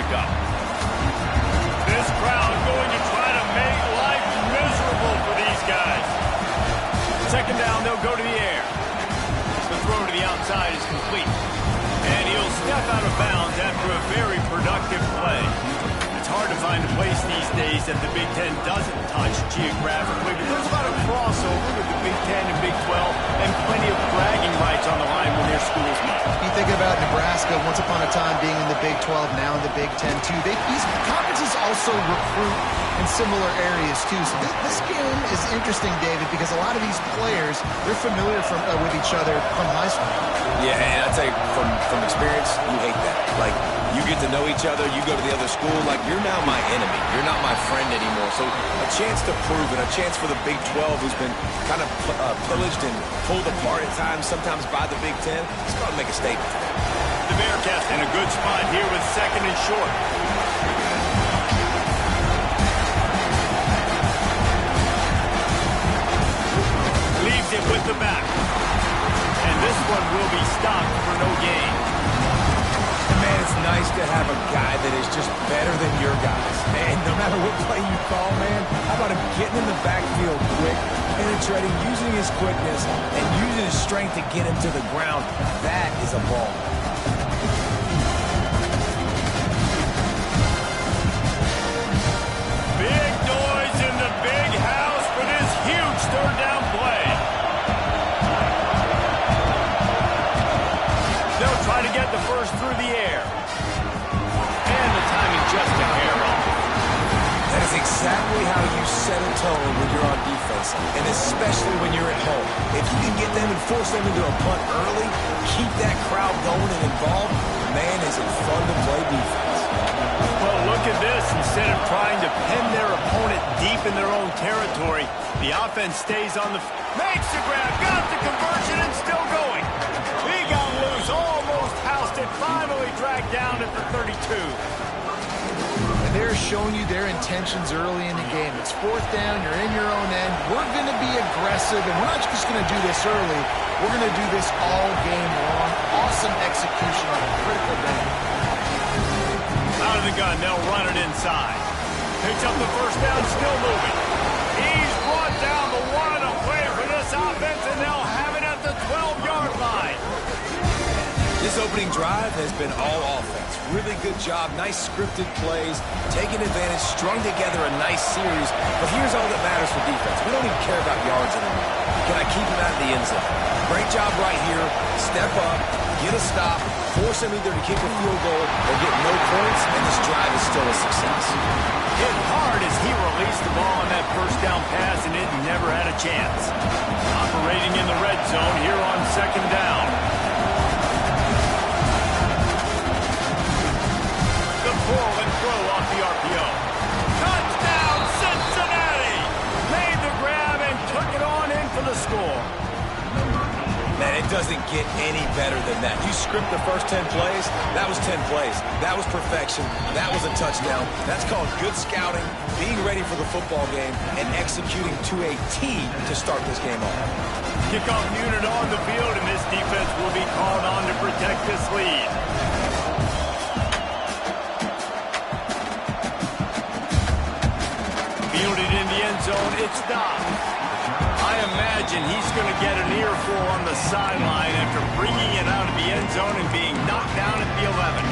pickup. This crowd going to try to make life miserable for these guys. Second down, they'll go to the air. The throw to the outside is complete. And he'll step out of bounds after a very productive play. It's hard to find a place these days that the Big Ten doesn't touch geographically, but there's a lot of crossover with the Big Ten and Big 12 and plenty of bragging rights on the line when their schools meet. You think about Nebraska, once upon a time being in the Big 12, now in the Big 10 too. These conferences also recruit in similar areas too. So this game is interesting, David, because a lot of these players, they're familiar with each other from high school. Yeah, and I'll tell you, from experience, you hate that. Like, you get to know each other, you go to the other school, like, you're now my enemy. You're not my friend anymore. So a chance to prove it, a chance for the Big 12, who's been kind of pillaged and pulled apart at times, sometimes by the Big 10, it's got to make a statement. The Bearcats in a good spot here with second and short. Leaves it with the back. And this one will be stopped for no gain. Man, it's nice to have a guy that is just better than your guys. And no matter what play you call, man, how about him getting in the backfield quick, penetrating, using his quickness, and using his strength to get him to the ground. That is a ball. Big noise in the big house for this huge third down play. They'll try to get the first through the air. And the timing just a hair off. That is exactly how you set a tone when you're on defense, and especially when you're at home. If you can get them and force them into a punt early, keep that crowd going and involved, man, is it fun to play defense. Well, look at this. Instead of trying to pin their opponent deep in their own territory, the offense stays on the... Makes the grab, got the conversion, and still going. He got loose, almost housed it, finally dragged down at the 32. And they're showing you their intentions early in the game. It's fourth down, you're in your own end. We're going to be aggressive, and we're not just going to do this early. We're going to do this all game long. Awesome execution on a critical down. Out of the gun, they'll run it inside. Picks up the first down, still moving. He's brought down the one away for this offense, and they'll have it at the 12-yard line. This opening drive has been all offense. Really good job, nice scripted plays, taking advantage, strung together a nice series. But here's all that matters for defense. We don't even care about yards anymore. Can I keep him out of the end zone? Great job right here. Step up, get a stop, force him either to kick a field goal or get no points, and this drive is still a success. Hit hard as he released the ball on that first down pass, and it never had a chance. Operating in the red zone here on second down. The pull and throw off the RPO. Touchdown, Cincinnati! Made the grab and took it on in for the score. Man, it doesn't get any better than that. You script the first 10 plays, that was 10 plays. That was perfection. That was a touchdown. That's called good scouting, being ready for the football game, and executing to a T to start this game off. Kickoff unit on the field, and this defense will be called on to protect this lead. Fielded in the end zone, it's stopped. I imagine he's going to get an earful on the sideline after bringing it out of the end zone and being knocked down at the 11.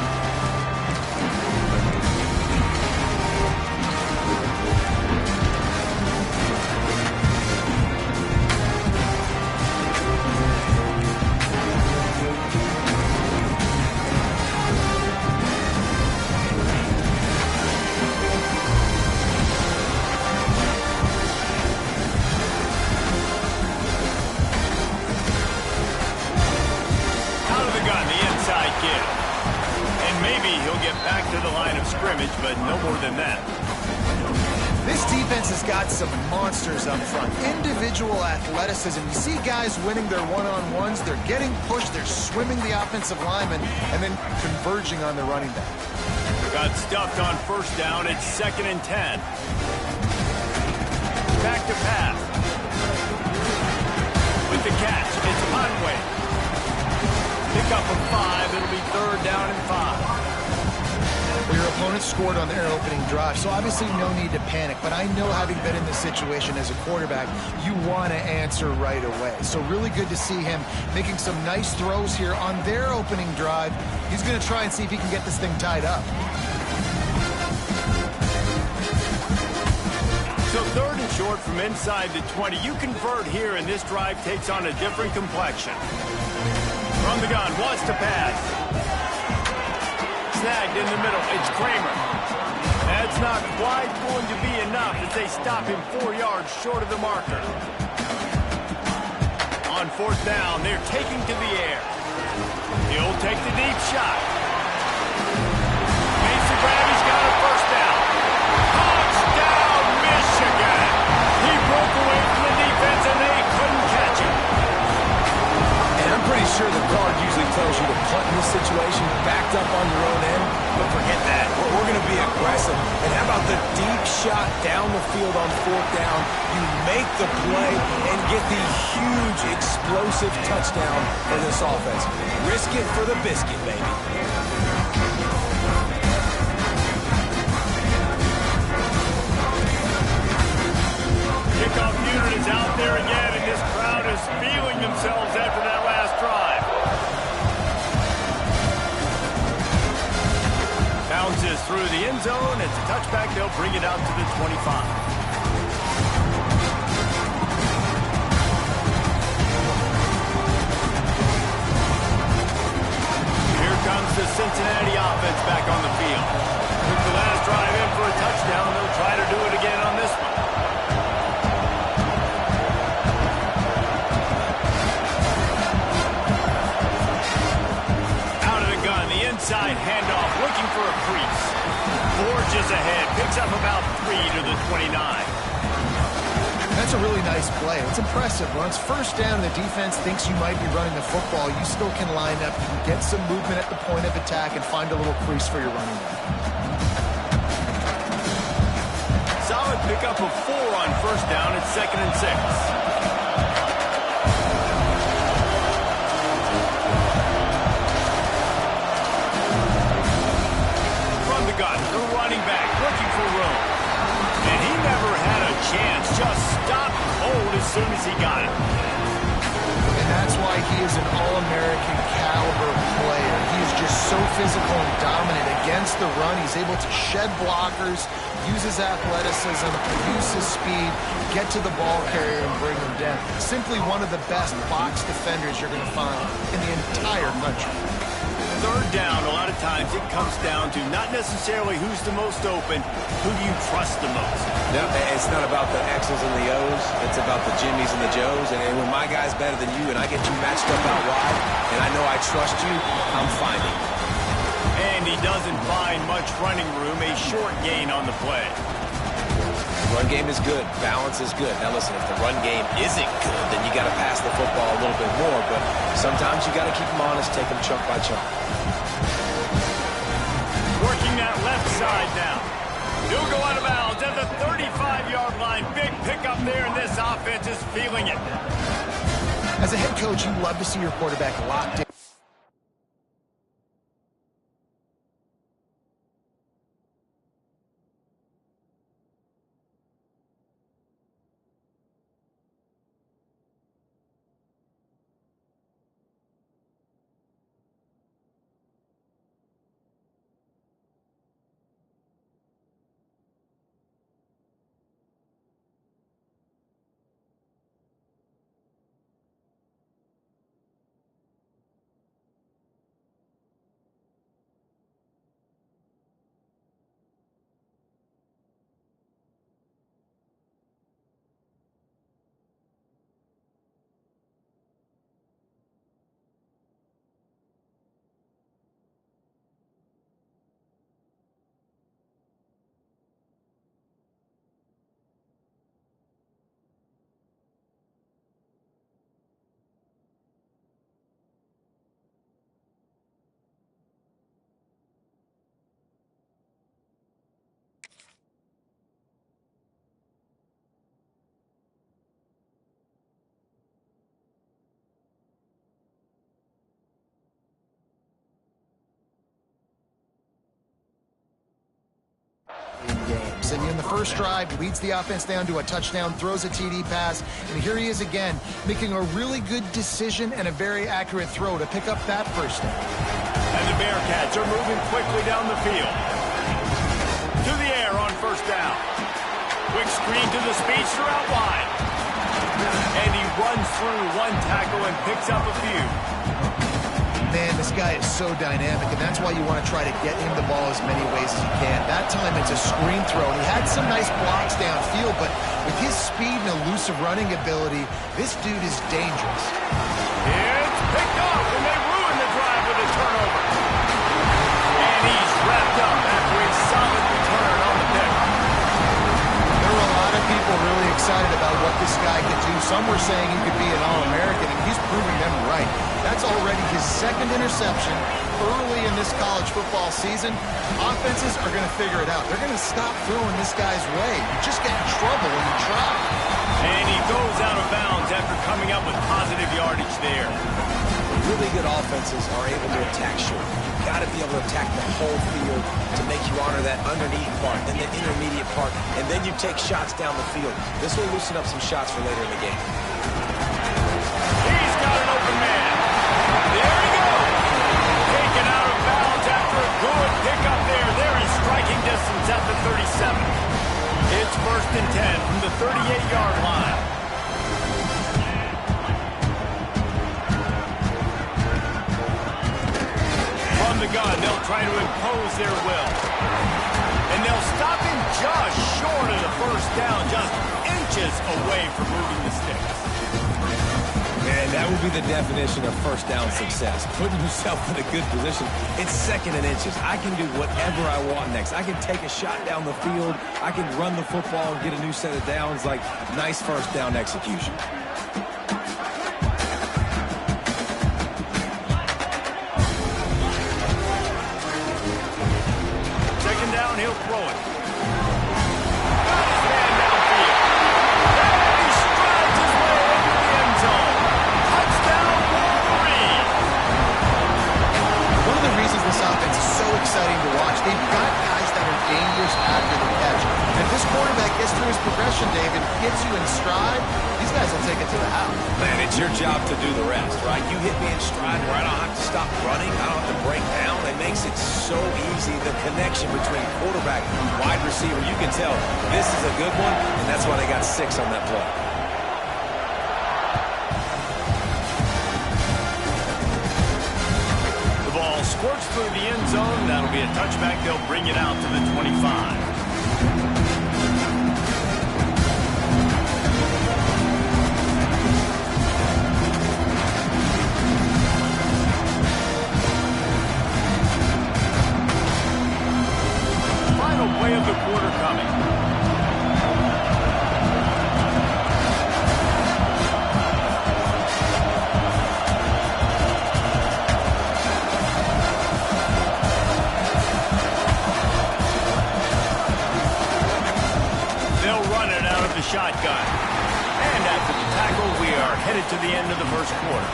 Back to the line of scrimmage, but no more than that. This defense has got some monsters up front. Individual athleticism. You see guys winning their one-on-ones. They're getting pushed. They're swimming the offensive lineman and then converging on the running back. Got stuffed on first down. It's 2nd and 10. Back to pass. With the catch, it's Conway. Pick up a 5. It'll be 3rd down and 5. Well, your opponent scored on their opening drive, so obviously no need to panic. But I know, having been in this situation as a quarterback, you want to answer right away. So really good to see him making some nice throws here on their opening drive. He's going to try and see if he can get this thing tied up. So 3rd and short from inside the 20. You convert here, and this drive takes on a different complexion. From the gun, wants to pass. Snagged in the middle. It's Kramer. That's not quite going to be enough as they stop him 4 yards short of the marker. On 4th down, they're taking to the air. He'll take the deep shot. Makes the grab. He's got a 1st down. Touchdown, Michigan. He broke away from the defense, and they couldn't catch him. And I'm pretty sure the guard usually tells you to punt in this situation, backed up on your own end, but forget that. We're going to be aggressive. And how about the deep shot down the field on 4th down? You make the play and get the huge, explosive touchdown for this offense. Risk it for the biscuit, baby. Kickoff unit is out there again, and this crowd is feeling themselves after that last drive. Bounces through the end zone. It's a touchback. They'll bring it out to the 25. Here comes the Cincinnati offense back on the field. Took the last drive in for a touchdown. They'll try to do it again on this one. Inside handoff, looking for a crease. Forges ahead, picks up about 3 to the 29. That's a really nice play. It's impressive. When it's 1st down and the defense thinks you might be running the football, you still can line up. You can get some movement at the point of attack and find a little crease for your running back. Solid pickup of 4 on 1st down. It's 2nd and 6. The running back looking for room. And he never had a chance. Just stopped cold as soon as he got it. And that's why he is an All-American caliber player. He is just so physical and dominant against the run. He's able to shed blockers, use his athleticism, use his speed, get to the ball carrier and bring him down. Simply one of the best box defenders you're going to find in the entire country. 3rd down, a lot of times it comes down to not necessarily who's the most open, who do you trust the most? No, it's not about the X's and the O's. It's about the Jimmies and the Joes. And when my guy's better than you and I get you matched up out wide and I know I trust you, I'm finding. And he doesn't find much running room, a short gain on the play. Run game is good. Balance is good. Now listen, if the run game isn't good, then you got to pass the football a little bit more. But sometimes you got to keep them honest, take them chunk by chunk. Working that left side now. He'll go out of bounds at the 35-yard line. Big pickup there, and this offense is feeling it. As a head coach, you love to see your quarterback locked in. games. And in the first drive, he leads the offense down to a touchdown, throws a TD pass, and here he is again, making a really good decision and a very accurate throw to pick up that first down. And the Bearcats are moving quickly down the field. To the air on first down. Quick screen to the speedster out wide. And he runs through one tackle and picks up a few. Man, this guy is so dynamic, and that's why you want to try to get him the ball as many ways as you can. That time it's a screen throw, and he had some nice blocks downfield, but with his speed and elusive running ability, this dude is dangerous. It's picked off, and they ruin the drive with a turnover. And he's wrapped up after a solid return on the pick. There were a lot of people really excited about what this guy could do. Some were saying he could be an All-American, and he's proving them right. That's already his second interception early in this college football season. Offenses are going to figure it out. They're going to stop throwing this guy's way. You just get in trouble when you try. And he goes out of bounds after coming up with positive yardage there. Really good offenses are able to attack short. You've got to be able to attack the whole field to make you honor that underneath part, then the intermediate part, and then you take shots down the field. This will loosen up some shots for later in the game. He's got an open man. There he goes. Taken out of bounds after a good pickup there. They're in striking distance at the 37. It's 1st and 10 from the 38-yard line. From the gun, they'll try to impose their will. And they'll stop him just short of the first down, just inches away from moving the sticks. Man, that would be the definition of first down success. Putting yourself in a good position. It's 2nd and inches. I can do whatever I want next. I can take a shot down the field. I can run the football and get a new set of downs. Like, nice first down execution. Second down, he'll throw it. Got his man downfield. And he strides his way into the end zone. Touchdown, Wolverine. One of the reasons this offense is so exciting to watch, they've got guys that are dangerous after the catch. And if this quarterback gets through his progression, David, gets you in stride, these guys will take it to the house. Man, it's your job to do the rest, right? You hit me in stride where I don't have to stop running. I don't have to break down. It makes it so easy. The connection between quarterback and wide receiver, you can tell this is a good one, and that's why they got 6 on that play. The ball squirts through the end zone. That'll be a touchback. They'll bring it out to the 25. Play of the quarter coming. They'll run it out of the shotgun. And after the tackle, we are headed to the end of the first quarter.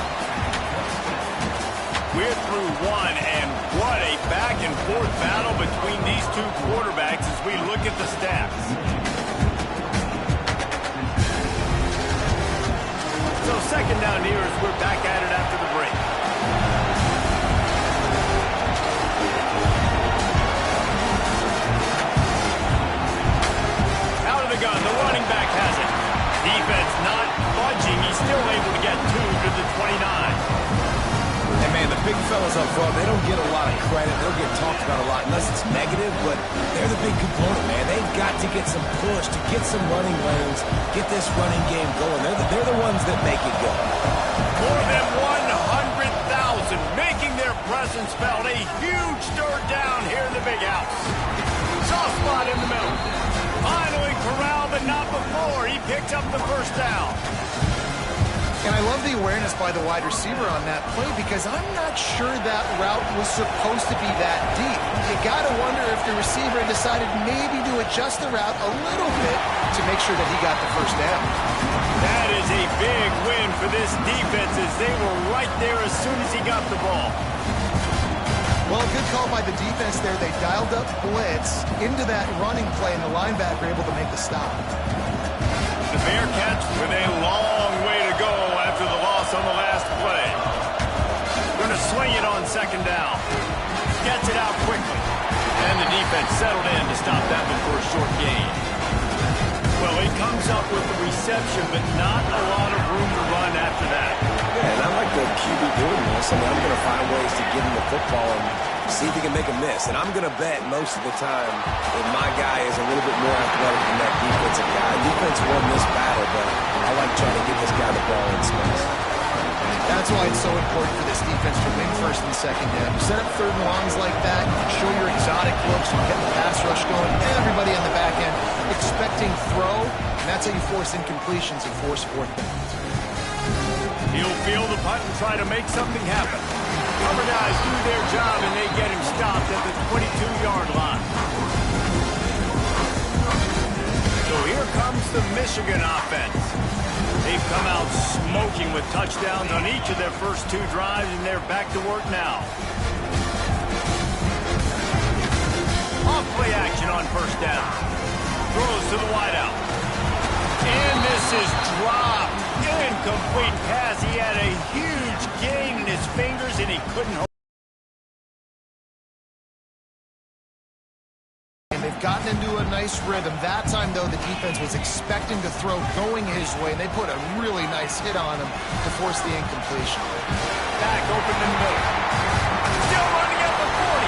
We're through one, and what a back-and-forth battle between these two quarterbacks as we look at the stats. So 2nd down here as we're back at it after the break. Out of the gun, the running back has it. Defense not budging. He's still able to get 2 to the 29. And man, the big fellas up front, they don't get a lot of credit. They'll get talked about a lot unless it's negative, but they're the big component, man. They've got to get some push, to get some running lanes, get this running game going. They're the ones that make it go. More than 100,000 making their presence felt. A huge third down here in the big house. Soft spot in the middle. Finally corralled, but not before. He picked up the first down. And I love the awareness by the wide receiver on that play because I'm not sure that route was supposed to be that deep. You got to wonder if the receiver decided maybe to adjust the route a little bit to make sure that he got the first down. That is a big win for this defense as they were right there as soon as he got the ball. Well, a good call by the defense there. They dialed up blitz into that running play, and the linebacker able to make the stop. The Bearcats with a long way to go after the loss on the last play. Going to swing it on second down. Gets it out quickly. And the defense settled in to stop that one for a short gain. Well, he comes up with the reception, but not a lot of room to run after that. Yeah, and I like the QB doing this. I mean, I'm going to find ways to get him the football and see if he can make a miss. And I'm going to bet most of the time that my guy is a little bit more athletic than that defensive guy. Defense won this battle, but I like trying to get this guy the ball in space. That's why it's so important for this defense to win first and second down. You set up third and longs like that, you can show your exotic looks, you get the pass rush going, everybody on the back end expecting throw, and that's how you force incompletions and force fourth downs. He'll field the punt and try to make something happen. Other guys do their job, and they get him stopped at the 22-yard line. So here comes the Michigan offense. They've come out smoking with touchdowns on each of their first two drives, and they're back to work now. Off play action on first down. Throws to the wideout. And this is dropped. Incomplete pass. He had a huge gain in his fingers, and he couldn't hold. They've gotten into a nice rhythm. That time, though, the defense was expecting to throw going his way, and they put a really nice hit on him to force the incompletion. Back open in the middle. Still running at the 40.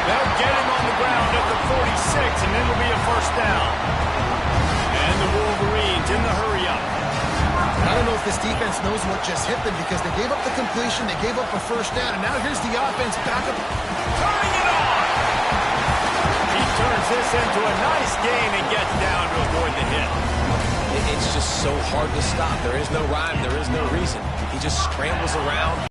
They'll get him on the ground at the 46, and it'll be a first down. And the Wolverines in the hurry-up. I don't know if this defense knows what just hit them because they gave up the completion, they gave up a first down, and now here's the offense back up. Turning it on! He turns this into a nice gain and gets down to avoid the hit. It's just so hard to stop. There is no rhyme. There is no reason. He just scrambles around.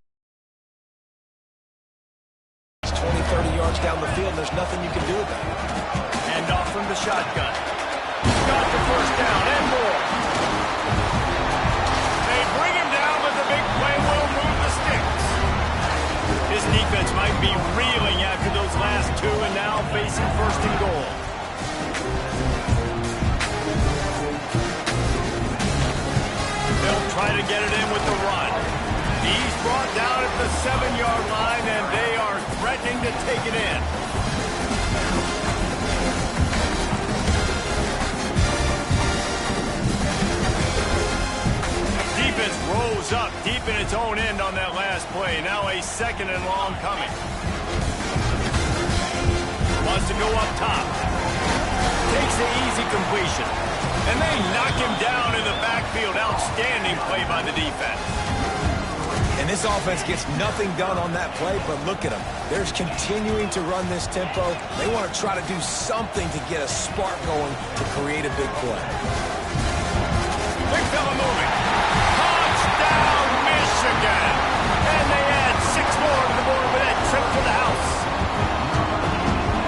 He's 20, 30 yards down the field. There's nothing you can do about it. And off from the shotgun. Got the first down and more. They bring him down, but the big play will move the sticks. His defense might be reeling after those last two and now facing first and goal. They'll try to get it in with the run. He's brought down at the 7-yard line, and they are threatening to take it in. Defense rolls up deep in its own end on that last play. Now a second and long coming. Wants to go up top. Takes the easy completion. And they knock him down in the backfield. Outstanding play by the defense. And this offense gets nothing done on that play, but look at them. They're continuing to run this tempo. They want to try to do something to get a spark going to create a big play. Big fella moving. Touchdown, Michigan. And they add 6 more to the board with that trip to the house.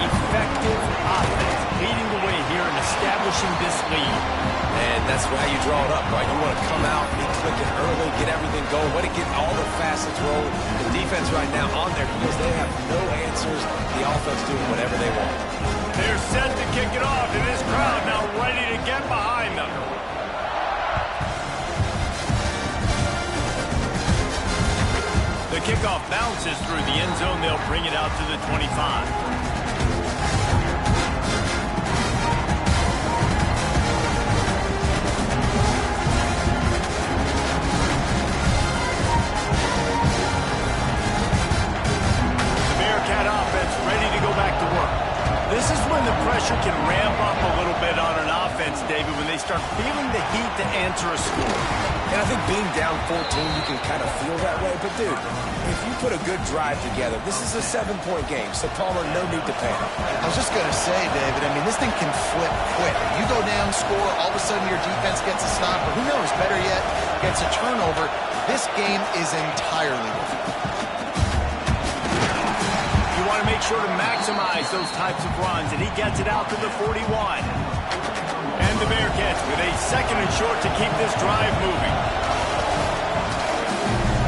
Effective offense leading the way here and establishing this lead. And that's how you draw it up, right? You want to come out, be clicking early, get everything going, want to get all the facets rolling. The defense right now on there because they have no answers. The offense doing whatever they want. They're set to kick it off, and this crowd now ready to get behind them. The kickoff bounces through the end zone. They'll bring it out to the 25. Ready to go back to work. This is when the pressure can ramp up a little bit on an offense, David, when they start feeling the heat to answer a score. And I think being down 14, you can kind of feel that way. But, dude, if you put a good drive together, this is a 7-point game. So, Palmer, no need to panic. I was just going to say, David, I mean, this thing can flip quick. You go down, score, all of a sudden your defense gets a stop, or who knows, better yet, gets a turnover. This game is entirely different. Want to make sure to maximize those types of runs, and he gets it out to the 41. And the Bearcats with a second and short to keep this drive moving.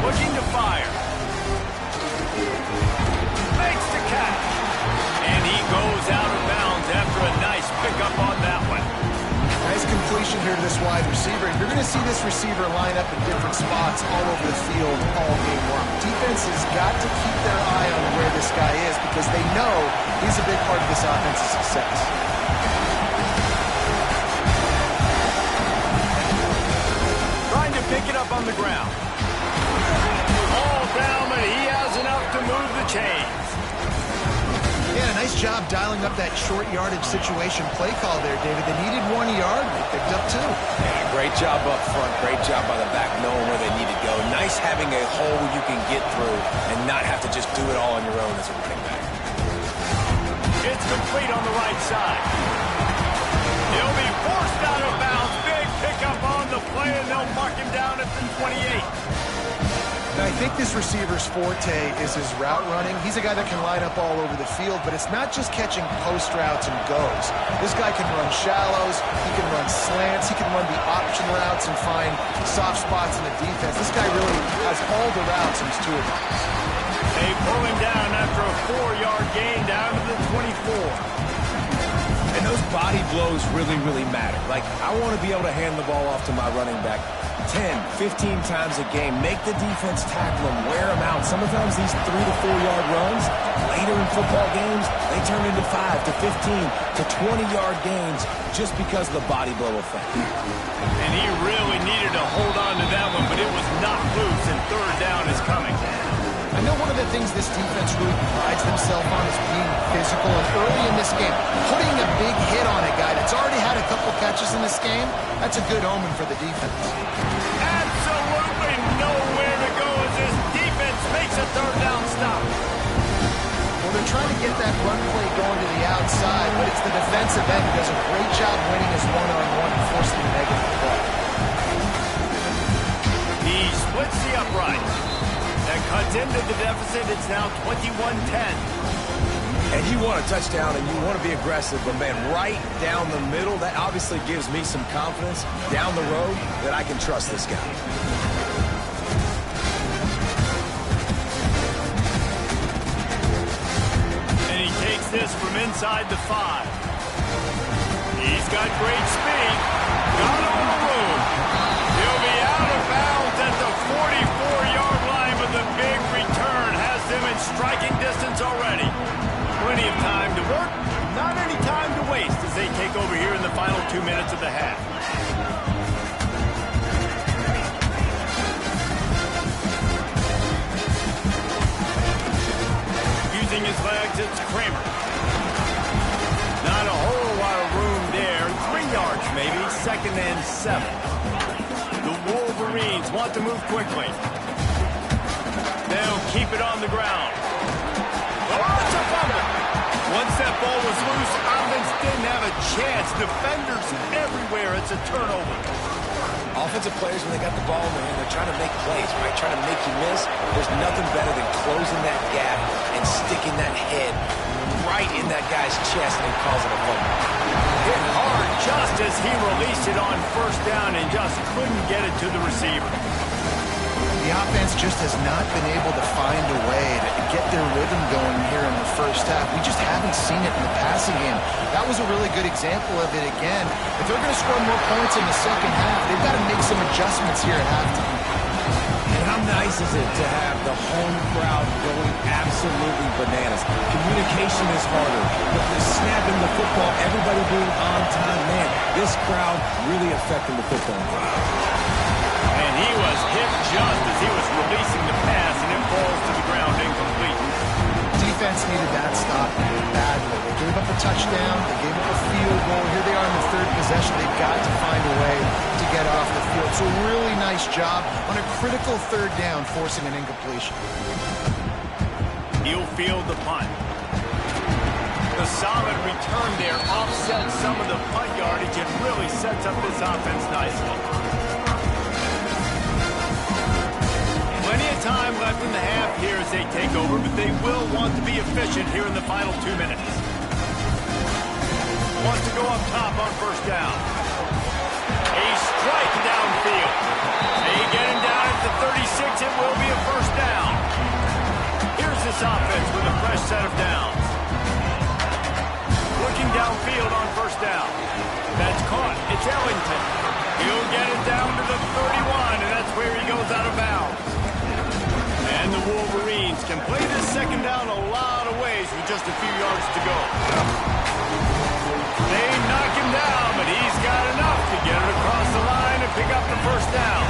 Looking to fire. Makes the motion here to this wide receiver. You're going to see this receiver line up in different spots all over the field all game long. Defense has got to keep their eye on where this guy is because they know he's a big part of this offense's success. Trying to pick it up on the ground. All down, but he has enough to move the chains. Yeah, nice job dialing up that short yardage situation play call there, David. They needed 1 yard. They picked up 2. Yeah, great job up front. Great job by the back knowing where they need to go. Nice having a hole you can get through and not have to just do it all on your own as a running back. It's complete on the right side. He'll be forced out of bounds. Big pickup on the play, and they'll mark him down at the 28. Now, I think this receiver's forte is his route running. He's a guy that can line up all over the field, but it's not just catching post routes and goes. This guy can run shallows, he can run slants, he can run the option routes and find soft spots in the defense. This guy really has all the routes in his toolbox. They pull him down after a 4-yard gain down to the 24. And those body blows really, really matter. Like, I want to be able to hand the ball off to my running back 10, 15 times a game. Make the defense tackle him, wear him out. Sometimes these 3 to 4 yard runs, later in football games, they turn into 5 to 15 to 20-yard gains just because of the body blow effect. And he really needed to hold on to that one, but it was knocked loose, and third down is coming. I know one of the things this defense really prides themselves on is being physical, and early in this game, putting a big hit on a guy that's already had a couple catches in this game, that's a good omen for the defense. Absolutely nowhere to go as this defense makes a third down stop. Well, they're trying to get that run play going to the outside, but it's the defensive end who does a great job winning his one-on-one and forcing the negative play. He splits the upright. That cuts into the deficit. It's now 21-10. And you want a touchdown and you want to be aggressive, but man, right down the middle, that obviously gives me some confidence down the road that I can trust this guy. And he takes this from inside the 5. He's got great speed. Got on the road. He'll be out of bounds at the 44-yard line, but the big return has them in striking distance already. Plenty of time to work, not any time to waste as they take over here in the final 2 minutes of the half. Using his legs, it's Kramer. Not a whole lot of room there. 3 yards maybe, 2nd and 7. The Wolverines want to move quickly. They'll keep it on the ground. Oh, it's a fumble. Once that ball was loose, offense didn't have a chance. Defenders everywhere. It's a turnover. Offensive players, when they got the ball in their hand, they're trying to make plays, right? Trying to make you miss. There's nothing better than closing that gap and sticking that head right in that guy's chest and causing a fumble. Hit hard just as he released it on first down and just couldn't get it to the receiver. The offense just has not been able to find a way to get their rhythm going here in the first half. We just haven't seen it in the passing game. That was a really good example of it again. If they're going to score more points in the second half, they've got to make some adjustments here at halftime. And how nice is it to have the home crowd going absolutely bananas? Communication is harder. The snapping the football, everybody being on time. Man, this crowd really affecting the football game. And he was hit just as he was releasing the pass, and it falls to the ground incomplete. Defense needed that stop badly. They gave up a touchdown. They gave up a field goal. Here they are in the 3rd possession. They've got to find a way to get off the field. So really nice job on a critical 3rd down, forcing an incompletion. He'll field the punt. The solid return there offsets some of the punt yardage and really sets up this offense nicely. Plenty of time left in the half here as they take over, but they will want to be efficient here in the final 2 minutes. Wants to go up top on first down. A strike downfield. They get him down at the 36. It will be a first down. Here's this offense with a fresh set of downs. Looking downfield on first down. That's caught. It's Ellington. He'll get it down to the 31, and that's where he goes out of bounds. And the Wolverines can play this second down a lot of ways with just a few yards to go. They knock him down, but he's got enough to get it across the line and pick up the first down.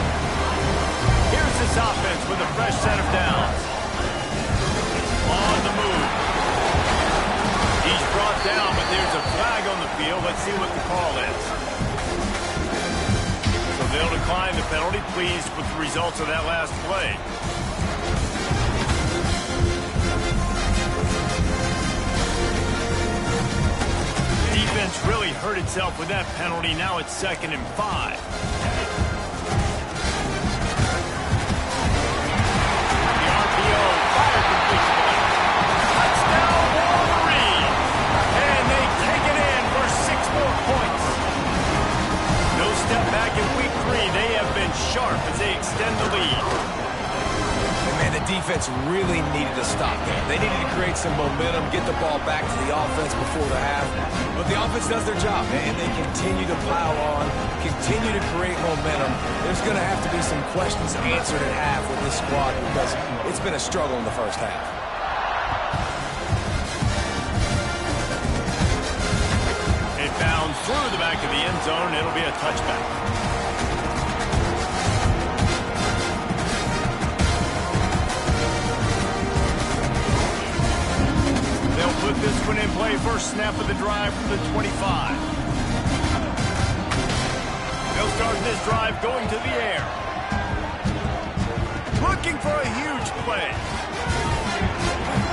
Here's this offense with a fresh set of downs. On the move. He's brought down, but there's a flag on the field. Let's see what the call is. So they'll decline the penalty, pleased with the results of that last play. Defense really hurt itself with that penalty. Now it's 2nd and 5. The RPO, fire completion. Touchdown, Wolverine! And they take it in for 6 more points. No step back in week 3. They have been sharp as they extend the lead. Man, the defense really needed to stop there. They needed to create some momentum, get the ball back to the offense before the half. But the offense does their job, and they continue to plow on, continue to create momentum. There's going to have to be some questions answered at half with this squad because it's been a struggle in the first half. It bounds through the back of the end zone. It'll be a touchback. They'll put this one in play. First snap of the drive from the 25. They'll start this drive going to the air. Looking for a huge play.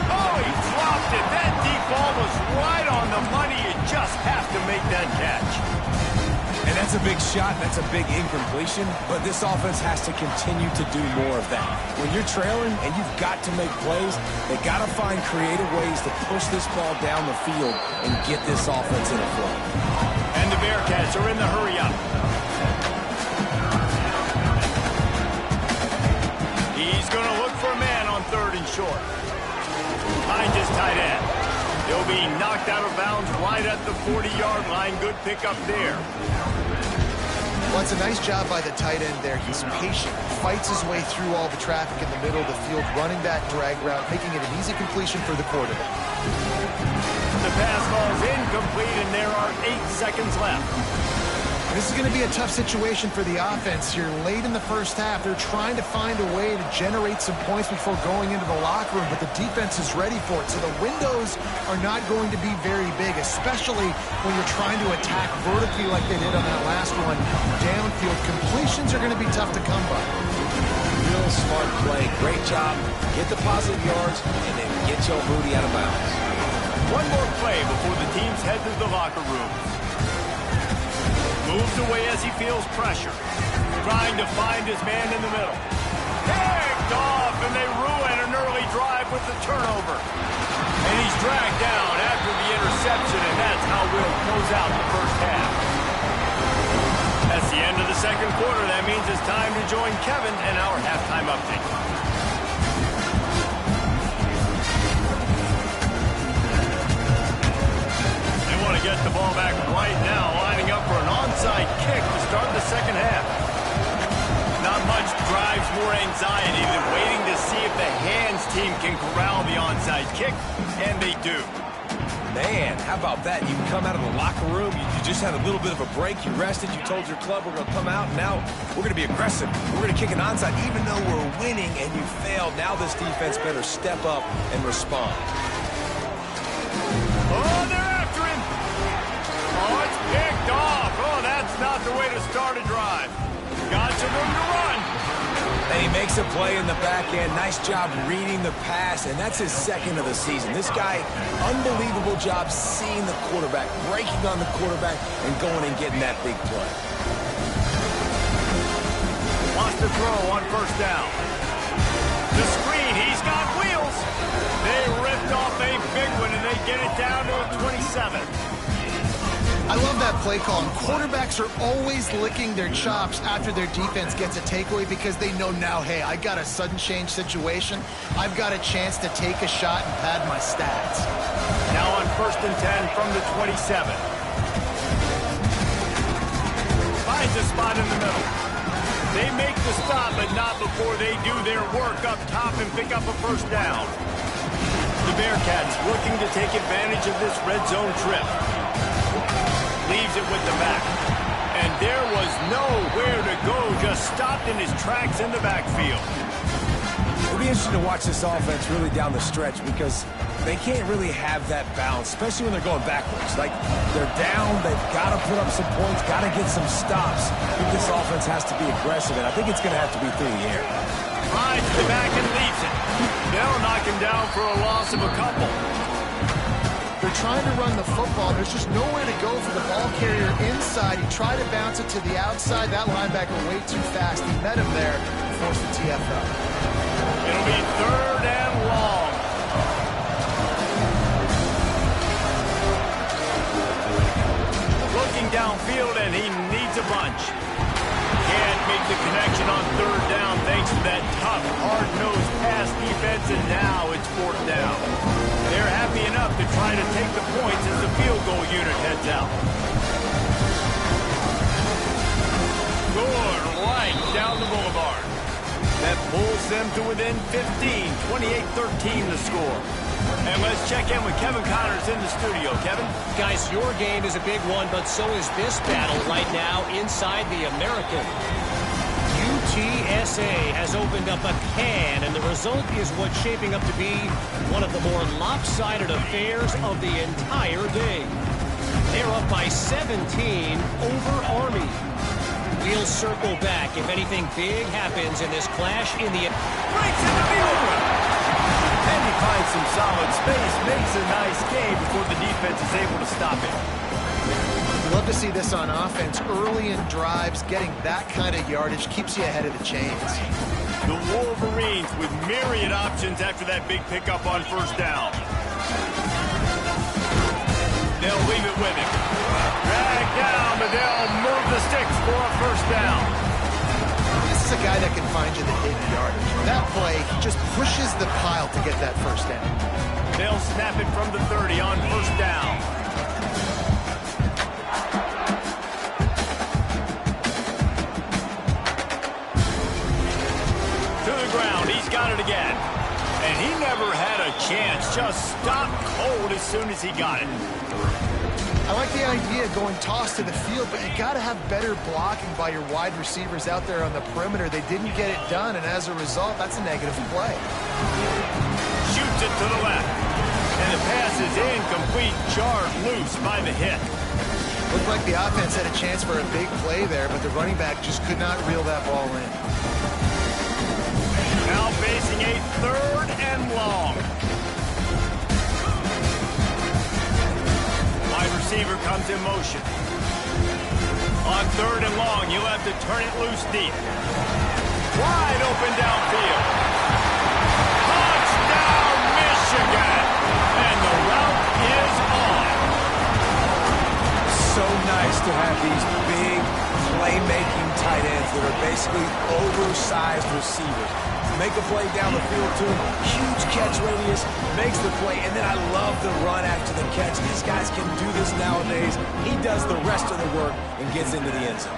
Oh, he dropped it. That deep ball was right on the money. You just have to make that catch. And that's a big shot, that's a big incompletion, but this offense has to continue to do more of that. When you're trailing and you've got to make plays, they got to find creative ways to push this ball down the field and get this offense in a flow. And the Bearcats are in the hurry up. He's going to look for a man on 3rd and short. Behind his tight end. He'll be knocked out of bounds right at the 40-yard line. Good pickup there. Well, it's a nice job by the tight end there. He's patient, fights his way through all the traffic in the middle of the field, running that drag route, making it an easy completion for the quarterback. The pass ball is incomplete, and there are 8 seconds left. This is going to be a tough situation for the offense here. Late in the first half, they're trying to find a way to generate some points before going into the locker room, but the defense is ready for it. So the windows are not going to be very big, especially when you're trying to attack vertically like they did on that last one. Downfield completions are going to be tough to come by. Real smart play. Great job. Get the positive yards, and then get Joe Moody out of bounds. One more play before the teams head to the locker room. Moves away as he feels pressure. Trying to find his man in the middle. Picked off, and they ruin an early drive with the turnover. And he's dragged down after the interception, and that's how we'll close out the first half. That's the end of the second quarter. That means it's time to join Kevin and our halftime update. To get the ball back right now, lining up for an onside kick to start the second half. Not much drives more anxiety than waiting to see if the hands team can corral the onside kick, and they do. Man, how about that? You come out of the locker room, you just had a little bit of a break, you rested, you told your club we're going to come out, and now we're going to be aggressive. We're going to kick an onside even though we're winning and you failed. Now this defense better step up and respond. Oh, they're after him. Oh, it's picked off. Oh, that's not the way to start a drive. Got some room to run. And he makes a play in the back end. Nice job reading the pass, and that's his 2nd of the season. This guy, unbelievable job seeing the quarterback, breaking on the quarterback, and going and getting that big play. Wants to throw on first down. The screen, he's got wheels. They ripped off a big one, and they get it down to a 27. I love that play call. And quarterbacks are always licking their chops after their defense gets a takeaway because they know now, hey, I got a sudden change situation. I've got a chance to take a shot and pad my stats. Now on 1st and 10 from the 27. spot in the middle. They make the stop, but not before they do their work up top and pick up a first down. The Bearcats looking to take advantage of this red zone trip. Leaves it with the back. And there was nowhere to go, just stopped in his tracks in the backfield. It'll be interesting to watch this offense really down the stretch because they can't really have that balance, especially when they're going backwards. Like, they're down, they've got to put up some points, got to get some stops. I think this offense has to be aggressive, and I think it's going to have to be through the air. Rides the back and leaves it. They'll knock him down for a loss of a couple. They're trying to run the football. There's just nowhere to go for the ball carrier inside. He tried to bounce it to the outside. That linebacker way too fast. He met him there and forced the TFL. It'll be 3rd and long. Looking downfield, and he needs a bunch. Can't make the connection on 3rd down thanks to that tough, hard-nosed pass defense, and now it's 4th down. They're happy enough to try to take the points as the field goal unit heads out. Good right down the boulevard. That pulls them to within 15, 28-13 the score. And let's check in with Kevin Connors in the studio. Kevin? Guys, your game is a big one, but so is this battle right now inside the American. UTSA has opened up a can, and the result is what's shaping up to be one of the more lopsided affairs of the entire day. They're up by 17 over Army. We'll circle back if anything big happens in this clash in the... Breaks in the field run. And he finds some solid space, makes a nice game before the defense is able to stop it. Love to see this on offense. Early in drives, getting that kind of yardage keeps you ahead of the chains. The Wolverines with myriad options after that big pickup on 1st down. They'll leave it with him. Drag down, but they'll move the sticks for a 1st down. This is a guy that can find you the hidden yardage. That play, he just pushes the pile to get that 1st down. They'll snap it from the 30 on 1st down. To the ground, he's got it again. And he never had a chance, just stopped cold as soon as he got it. I like the idea of going toss to the field, but you got to have better blocking by your wide receivers out there on the perimeter. They didn't get it done, and as a result, that's a negative play. Shoots it to the left. And the pass is incomplete, jarred loose by the hit. Looked like the offense had a chance for a big play there, but the running back just could not reel that ball in. Now facing a 3rd and long. Wide receiver comes in motion. On 3rd and long, you'll have to turn it loose deep. Wide open downfield. Touchdown, Michigan! And the route is on. So nice to have these big playmaking tight ends that are basically oversized receivers. Make a play down the field to him, huge catch radius, makes the play, and then I love the run after the catch. These guys can do this nowadays. He does the rest of the work and gets into the end zone.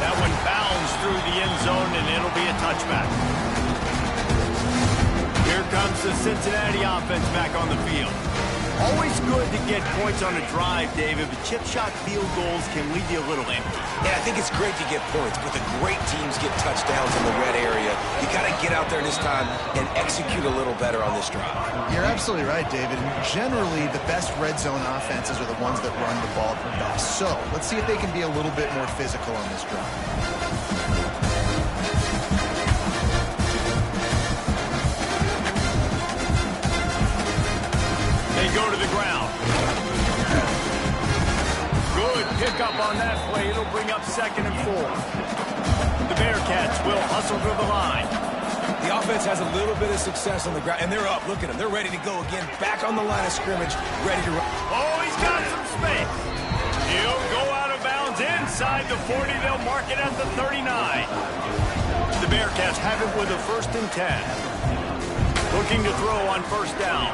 That one bounds through the end zone, and it'll be a touchback. Here comes the Cincinnati offense back on the field. Always good to get points on a drive, David, but chip shot field goals can leave you a little empty. Yeah, I think it's great to get points, but the great teams get touchdowns in the red area. You got to get out there this time and execute a little better on this drive. You're absolutely right, David. And generally, the best red zone offenses are the ones that run the ball the best. So let's see if they can be a little bit more physical on this drive. They go to the ground. Good pickup on that play. It'll bring up 2nd and 4. The Bearcats will hustle to the line. The offense has a little bit of success on the ground, and they're up. Look at them. They're ready to go again. Back on the line of scrimmage, ready to run. Oh, he's got some space. He'll go out of bounds inside the 40. They'll mark it at the 39. The Bearcats have it with a 1st and 10. Looking to throw on 1st down.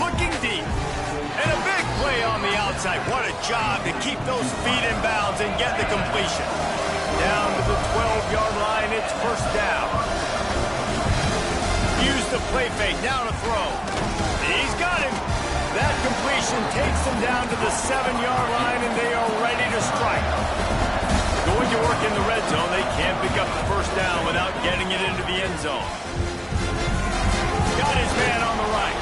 Looking deep. And a big play hindsight, what a job to keep those feet in bounds and get the completion. Down to the 12-yard line, it's first down. Use the play fake, now to throw. He's got him. That completion takes him down to the 7-yard line, and they are ready to strike. Going to work in the red zone, they can't pick up the first down without getting it into the end zone. Got his man on the right.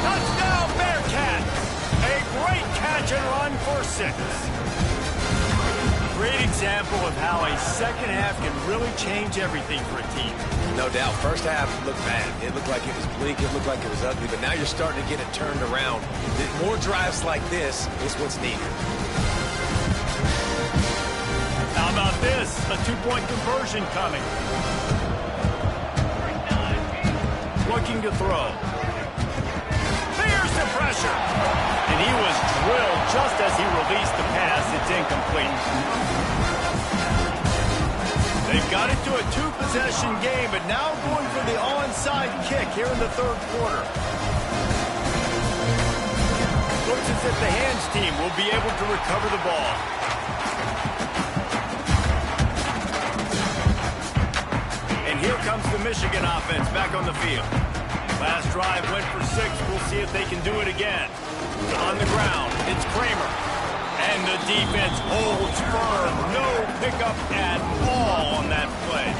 Touchdown, Bearcats! A great catch and run for 6. Great example of how a second half can really change everything for a team. No doubt. First half looked bad. It looked like it was bleak. It looked like it was ugly. But now you're starting to get it turned around. More drives like this is what's needed. How about this? A 2-point conversion coming. Looking to throw. There's the pressure. And he was drilled just as he released the pass. It's incomplete. They've got it to a 2-possession game, but now going for the onside kick here in the third quarter. Looks as if the hands team will be able to recover the ball. And here comes the Michigan offense back on the field. Last drive went for 6. We'll see if they can do it again. On the ground, it's Kramer. And the defense holds firm. No pickup at all on that play.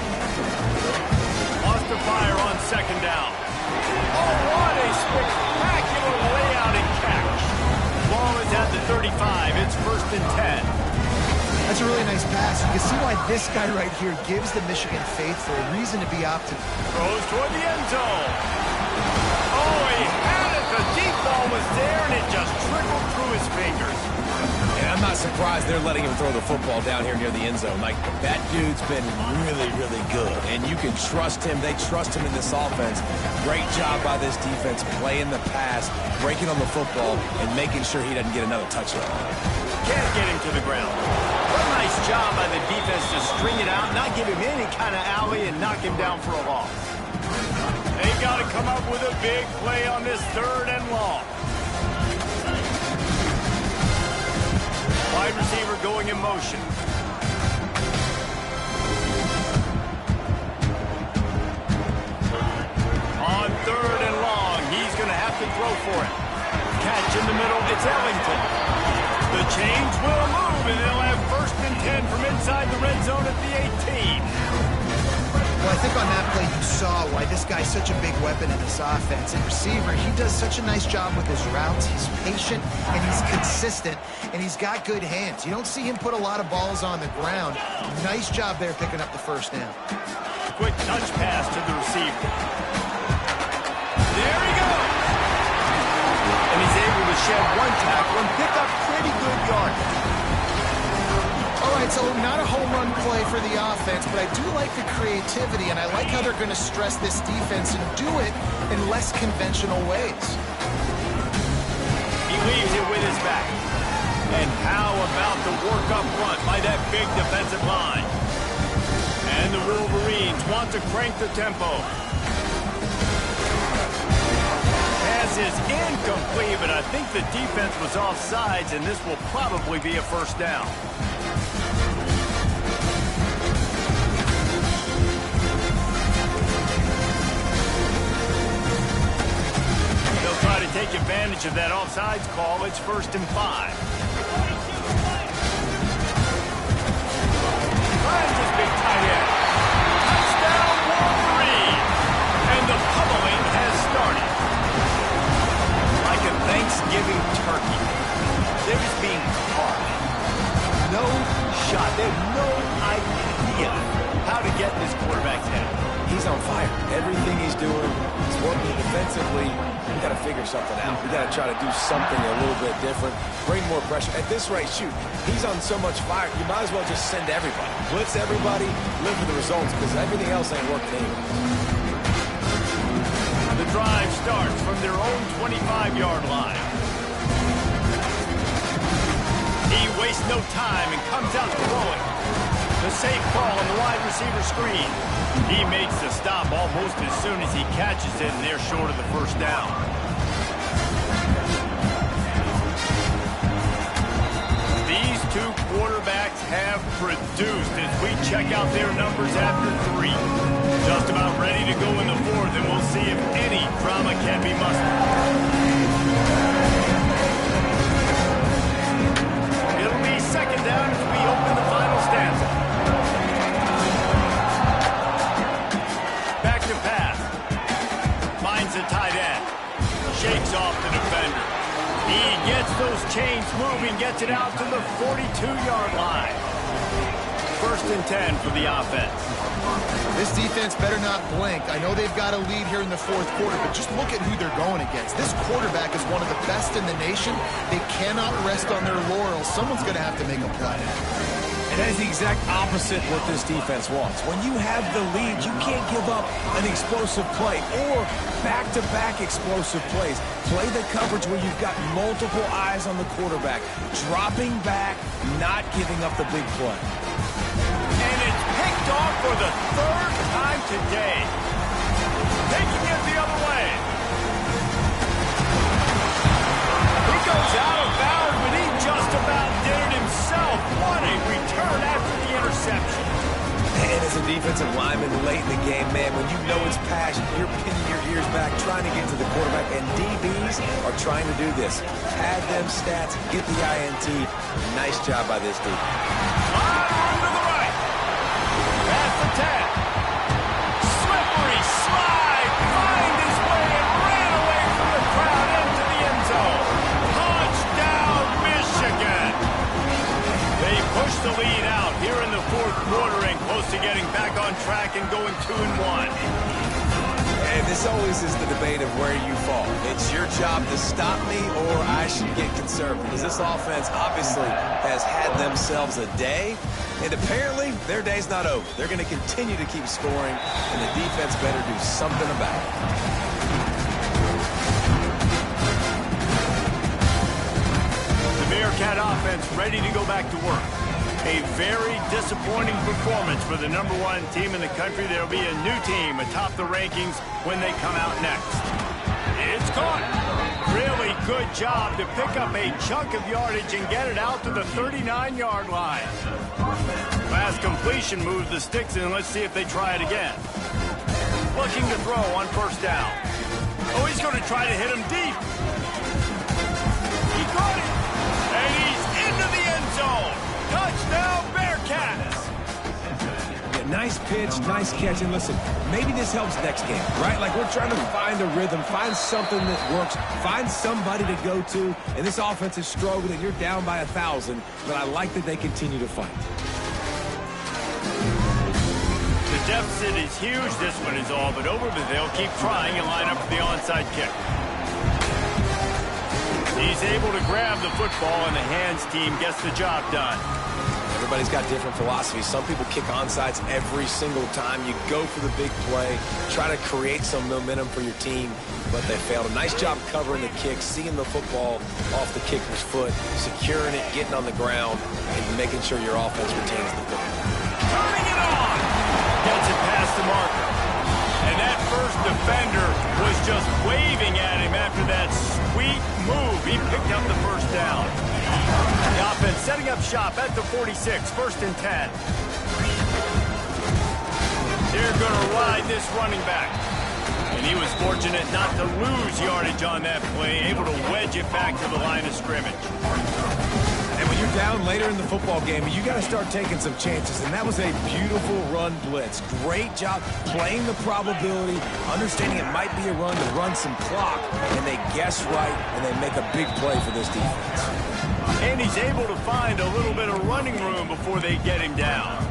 Lost the fire on second down. Oh, what a spectacular layout and catch. Ball is at the 35. It's first and 10. That's a really nice pass. You can see why this guy right here gives the Michigan faithful a reason to be optimistic. Throws toward the end zone. Oh, he had it. The deep ball was there, and it just trickled through his fingers. Yeah, I'm not surprised they're letting him throw the football down here near the end zone. Like, that dude's been really, really good. And you can trust him. They trust him in this offense. Great job by this defense playing the pass, breaking on the football, and making sure he doesn't get another touchdown. Can't get him to the ground. What a nice job by the defense to string it out, not give him any kind of alley, and knock him down for a loss. They've got to come up with a big play on this 3rd and long. Wide receiver going in motion. On 3rd and long, he's going to have to throw for it. Catch in the middle, it's Ellington. The chains will move, and they'll have first and 10 from inside the red zone at the 18. Well, I think on that play you saw why this guy's such a big weapon in this offense. And receiver, he does such a nice job with his routes. He's patient, and he's consistent, and he's got good hands. You don't see him put a lot of balls on the ground. Nice job there picking up the first down. Quick touch pass to the receiver. There he goes. And he's able to shed one tackle and pick up pretty good yardage. All right, so not a home run play for the offense, but I do like the creativity, and I like how they're going to stress this defense and do it in less conventional ways. He leaves it with his back. And how about the work up front by that big defensive line? And the Wolverines want to crank the tempo. Pass is incomplete, but I think the defense was offsides, and this will probably be a first down. They'll try to take advantage of that offsides call. It's 1st and 5. Finds his big tight end. Touchdown, Wolverine! And the pummeling has started. Like a Thanksgiving turkey. They're just being carved. No shot. They have no idea how to get in this quarterback's head. He's on fire. Everything he's doing is working defensively. We got to figure something out. We got to try to do something a little bit different. Bring more pressure. At this rate, shoot, he's on so much fire. You might as well just send everybody. Blitz everybody, live for the results, because everything else ain't working anyway. The drive starts from their own 25-yard line. He wastes no time and comes out throwing. The safe call on the wide receiver screen. He makes the stop almost as soon as he catches it, and they're short of the first down. reduced as we check out their numbers after 3. Just about ready to go in the 4th, and we'll see if any drama can be mustered. It'll be 2nd down as we open the final stanza. Back to pass. Finds the tight end. Shakes off the defender. He gets those chains moving, gets it out to the 42-yard line. 1st and 10 for the offense. This defense better not blink. I know they've got a lead here in the 4th quarter, but just look at who they're going against. This quarterback is one of the best in the nation. They cannot rest on their laurels. Someone's going to have to make a play. And that is the exact opposite what this defense wants. When you have the lead, you can't give up an explosive play or back-to-back explosive plays. Play the coverage where you've got multiple eyes on the quarterback, dropping back, not giving up the big play. And it's picked off for the 3rd time today. Taking it the other way. He goes out of bounds, but he just about did it himself. What a return after the interception. And as a defensive lineman late in the game, man, when you know it's passion, you're pinning your ears back, trying to get to the quarterback, and DBs are trying to do this. Pad them stats, get the INT. Nice job by this dude. That's the 10. Slippery slide. Find his way and ran away from the crowd into the end zone. Touchdown, Michigan. They push the lead out here in the 4th quarter and close to getting back on track and going 2-1. And this always is the debate of where you fall. It's your job to stop me or I should get conservative. Because this offense obviously has had themselves a day. And apparently, their day's not over. They're going to continue to keep scoring, and the defense better do something about it. The Bearcat offense ready to go back to work. A very disappointing performance for the #1 team in the country. There'll be a new team atop the rankings when they come out next. It's caught. Really good job to pick up a chunk of yardage and get it out to the 39-yard line. Last completion moves the sticks in. Let's see if they try it again. Looking to throw on 1st down. Oh, he's going to try to hit him deep. He caught it. And he's into the end zone. Touchdown, Bearcats. Yeah, nice pitch, nice catch. And listen, maybe this helps next game, right? Like we're trying to find a rhythm, find something that works, find somebody to go to. And this offense is struggling. You're down by 1,000, but I like that they continue to fight. The deficit is huge. This one is all but over, but they'll keep trying and line up for the onside kick. He's able to grab the football, and the hands team gets the job done. Everybody's got different philosophies. Some people kick onside every single time. You go for the big play, try to create some momentum for your team, but they failed. A nice job covering the kick, seeing the football off the kicker's foot, securing it, getting on the ground, and making sure your offense retains the football. Turning it on! Gets it past the marker. And that first defender was just waving at him after that sweet move. He picked up the 1st down. The offense setting up shop at the 46, 1st and 10. They're going to ride this running back. And he was fortunate not to lose yardage on that play, able to wedge it back to the line of scrimmage. And when you're down later in the football game, you got to start taking some chances. And that was a beautiful run blitz. Great job playing the probability, understanding it might be a run to run some clock, and they guess right, and they make a big play for this defense. And he's able to find a little bit of running room before they get him down.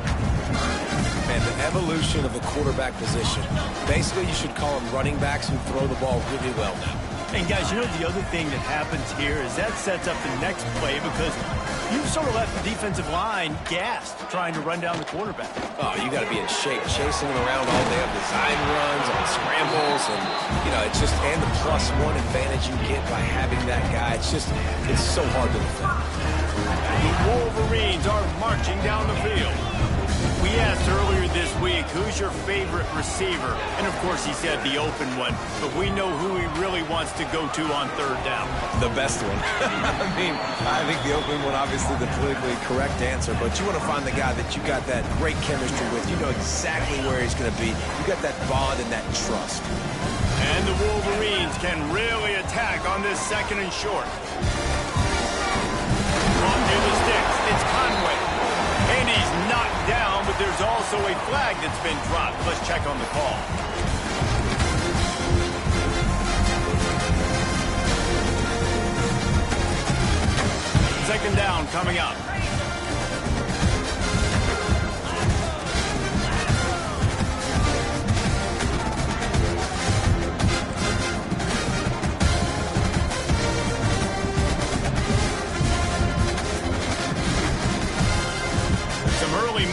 Man, the evolution of the quarterback position. Basically, you should call them running backs who throw the ball really well now. And guys, you know the other thing that happens here is that sets up the next play because you've sort of left the defensive line gassed trying to run down the quarterback. Oh, you got to be in shape, chasing him around all day on design runs, on scrambles, and, you know, it's just, and the +1 advantage you get by having that guy. It's so hard to defend. The Wolverines are marching down the field. We asked earlier this week, who's your favorite receiver? And, of course, he said the open one. But we know who he really wants to go to on third down. The best one. I think the open one, obviously the politically correct answer. But you want to find the guy that you got that great chemistry with. You know exactly where he's going to be. You got that bond and that trust. And the Wolverines can really attack on this second and short. On near the sticks, it's Conway. And he's knocked down, but there's also a flag that's been dropped. Let's check on the call. Second down coming up.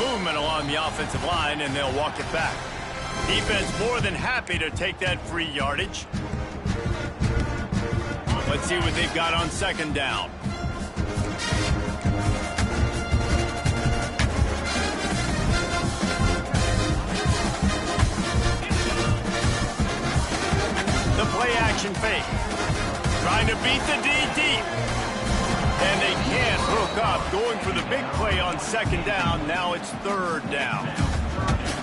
Movement along the offensive line, and they'll walk it back. Defense more than happy to take that free yardage. Let's see what they've got on second down. The play action fake. Trying to beat the D deep. And they can't hook up. Going for the big play on second down. Now it's third down.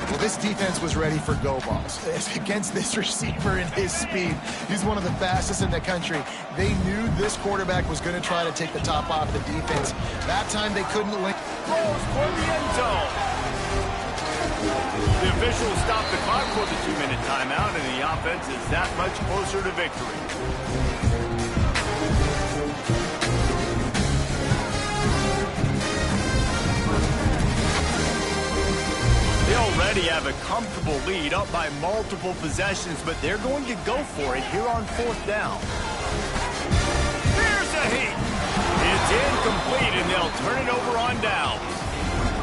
Well, this defense was ready for go balls. Against this receiver and his speed, he's one of the fastest in the country. They knew this quarterback was going to try to take the top off the defense. That time they couldn't link. Throws for the end zone. The officials stopped the clock for the 2-minute timeout, and the offense is that much closer to victory. They already have a comfortable lead, up by multiple possessions, but they're going to go for it here on fourth down. Here's a heat. It's incomplete, and they'll turn it over on down.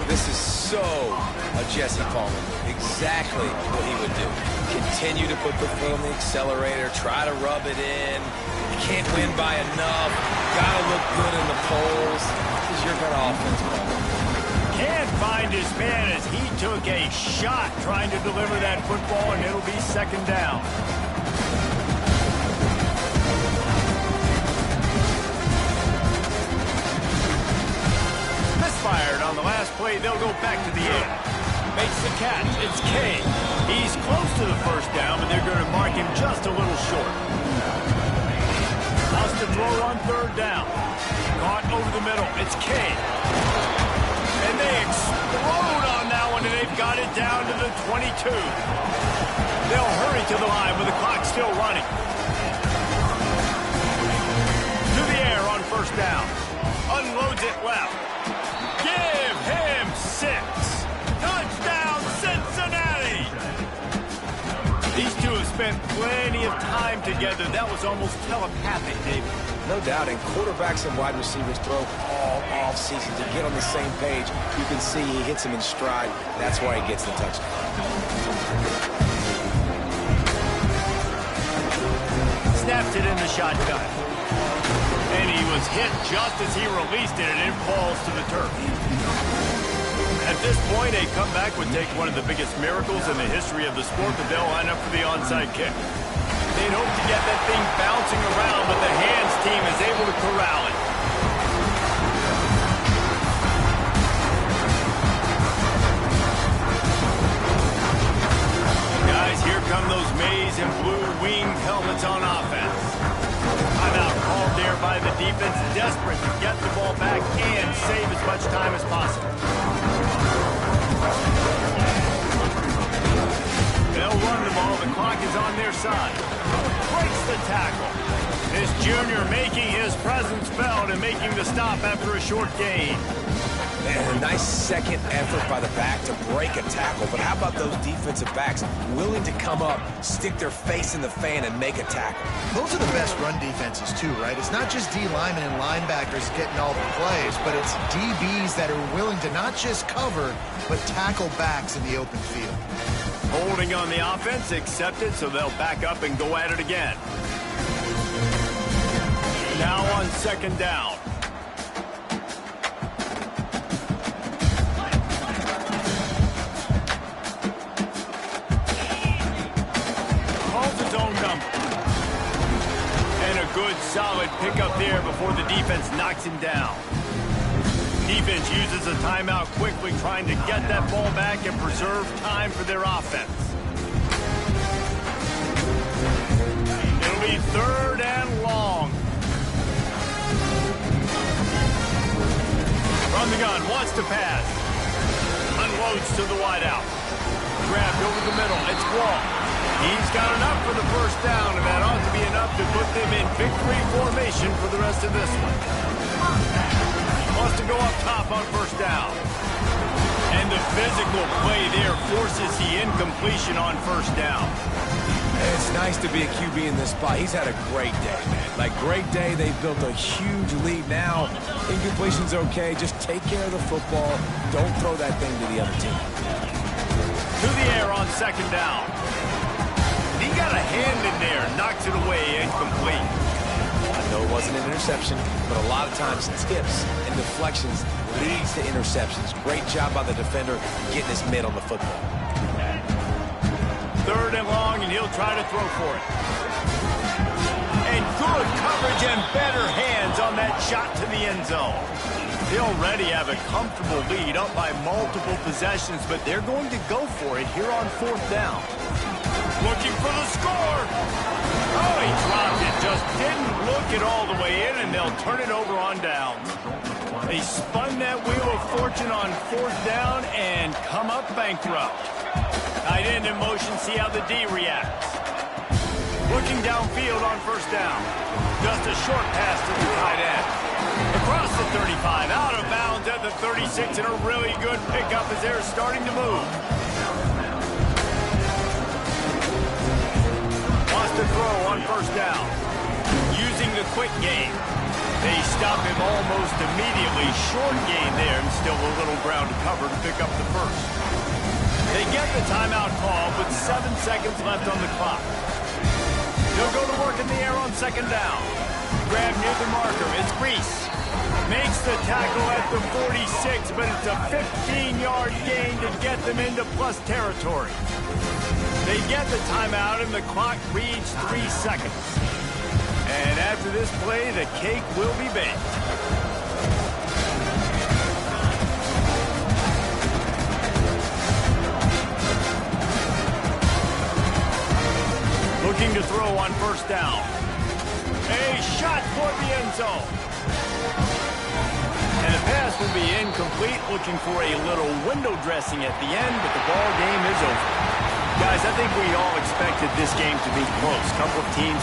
This is so a Jesse Palmer. Exactly what he would do. Continue to put the foot on the accelerator, try to rub it in. You can't win by enough. Got to look good in the polls. This is your kind of offense, Palmer. Can't find his man as he took a shot trying to deliver that football, and it'll be second down. Misfired on the last play. They'll go back to the air. Makes the catch. It's K. He's close to the first down, but they're going to mark him just a little short. Lost to throw on third down. Caught over the middle. It's K. And they explode on that one, and they've got it down to the 22. They'll hurry to the line with the clock still running. To the air on first down. Unloads it left. Give him 6. Touchdown, Cincinnati! These two have spent plenty of time together. That was almost telepathic, David. No doubt, and quarterbacks and wide receivers throw all off-season to get on the same page. You can see he hits him in stride. That's why he gets the touchdown. Snaps it in the shotgun. And he was hit just as he released it, and it falls to the turf. At this point, a comeback would take one of the biggest miracles in the history of the sport, but they'll line up for the onside kick. They'd hope to get that thing bouncing around, but the hands team is able to corral it. Guys, here come those maize and blue winged helmets on offense. Timeout called there by the defense, desperate to get the ball back and save as much time as possible. They'll run the ball. The clock is on their side. Breaks the tackle. This junior making his presence felt and making the stop after a short gain. Man, a nice second effort by the back to break a tackle. But how about those defensive backs willing to come up, stick their face in the fan, and make a tackle? Those are the best run defenses, too, right? It's not just D linemen and linebackers getting all the plays, but it's DBs that are willing to not just cover, but tackle backs in the open field. Holding on the offense, accepted, so they'll back up and go at it again. Now on second down. solid pickup there before the defense knocks him down. Defense uses a timeout quickly, trying to get that ball back and preserve time for their offense. It'll be 3rd and long. From the gun, wants to pass. Unloads to the wideout. Grabbed over the middle. It's Wall. He's got enough for the first down, and that ought to be enough to put them in victory formation for the rest of this one. Wants to go up top on 1st down. And the physical play there forces the incompletion on 1st down. It's nice to be a QB in this spot. He's had a great day, man. Like, great day. They've built a huge lead now. Incompletion's okay. Just take care of the football. Don't throw that thing to the other team. To the air on 2nd down. He got a hand in there. Knocks it away. Incomplete. I know it wasn't an interception, but a lot of times tips and deflections leads to interceptions. Great job by the defender getting his mid on the football. 3rd and long, and he'll try to throw for it. And good coverage and better hands on that shot to the end zone. They already have a comfortable lead up by multiple possessions, but they're going to go for it here on 4th down. Looking for the score. Oh, he dropped it. Just didn't look it all the way in, and they'll turn it over on downs. They spun that wheel of fortune on 4th down and come up bankrupt. Tight end in motion, see how the D reacts. Looking downfield on 1st down. Just a short pass to the tight end. Across the 35, out of bounds at the 36, and a really good pickup as they're starting to move. Wants to throw on 1st down. Using the quick game. They stop him almost immediately. Short gain there, and still a little ground to cover to pick up the 1st. They get the timeout call with 7 seconds left on the clock. They'll go to work in the air on 2nd down. Grab near the marker. It's Reese. Makes the tackle at the 46, but it's a 15-yard gain to get them into plus territory. They get the timeout, and the clock reads 3 seconds. And after this play, the cake will be baked. Looking to throw on 1st down. A shot for the end zone. And the pass will be incomplete. Looking for a little window dressing at the end, but the ball game is over. Guys, I think we all expected this game to be close. Couple of teams